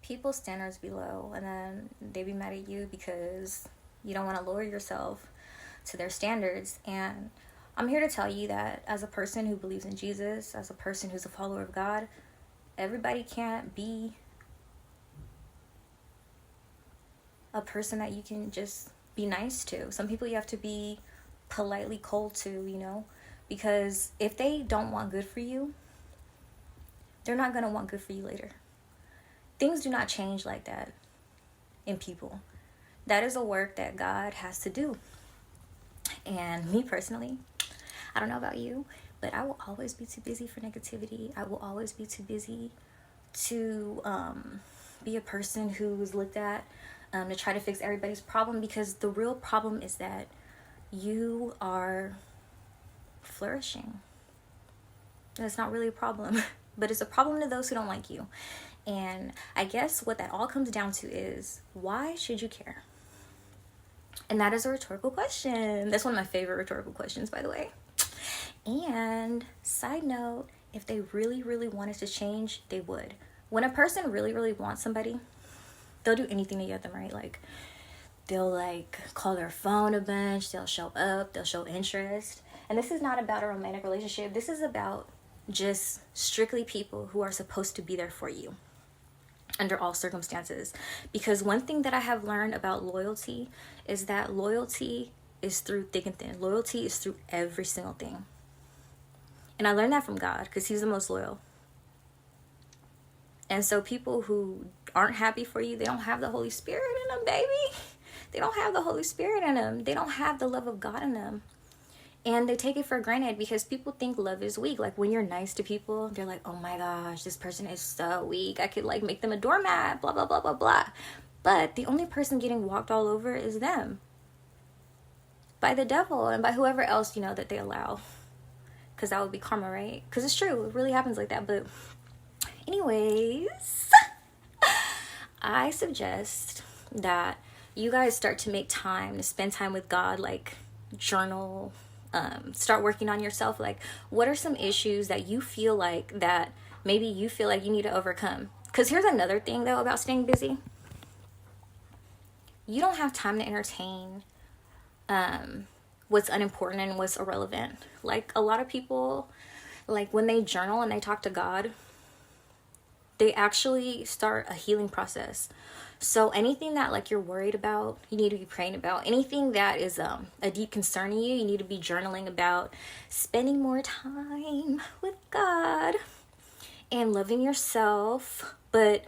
people's standards be low, and then they be mad at you because you don't want to lower yourself to their standards. And I'm here to tell you that as a person who believes in Jesus, as a person who's a follower of God, everybody can't be a person that you can just be nice to. Some people you have to be politely cold to, because if they don't want good for you, they're not going to want good for you later. Things do not change like that in people. That is a work that God has to do. And me personally, I don't know about you, but I will always be too busy for negativity. I will always be too busy to be a person who's looked at to try to fix everybody's problem, because the real problem is that you are flourishing. That's not really a problem, but it's a problem to those who don't like you. And I guess what that all comes down to is, why should you care? And that is a rhetorical question. That's one of my favorite rhetorical questions, by the way. And side note, if they really, really wanted to change, they would. When a person really, really wants somebody, they'll do anything to get them, right? Like, they'll call their phone a bunch, they'll show up, they'll show interest. And this is not about a romantic relationship. This is about just strictly people who are supposed to be there for you under all circumstances. Because one thing that I have learned about loyalty is that loyalty is through thick and thin. Loyalty is through every single thing. And I learned that from God, because he's the most loyal. And so people who aren't happy for you, they don't have the Holy Spirit in them, baby. They don't have the Holy Spirit in them. They don't have the love of God in them. And they take it for granted, because people think love is weak. Like, when you're nice to people, they're like, oh my gosh, this person is so weak. I could make them a doormat, blah, blah, blah, blah, blah. But the only person getting walked all over is them. By the devil and by whoever else, that they allow. Because that would be karma, right? Because it's true. It really happens like that. But anyways, I suggest that you guys start to make time to spend time with God, journal, start working on yourself. What are some issues that you feel like that maybe you feel like you need to overcome? Because here's another thing, though, about staying busy. You don't have time to entertain what's unimportant and what's irrelevant. A lot of people, when they journal and they talk to God, they actually start a healing process. So anything that you're worried about, you need to be praying about. Anything that is a deep concern in you, you need to be journaling about. Spending more time with God and loving yourself. But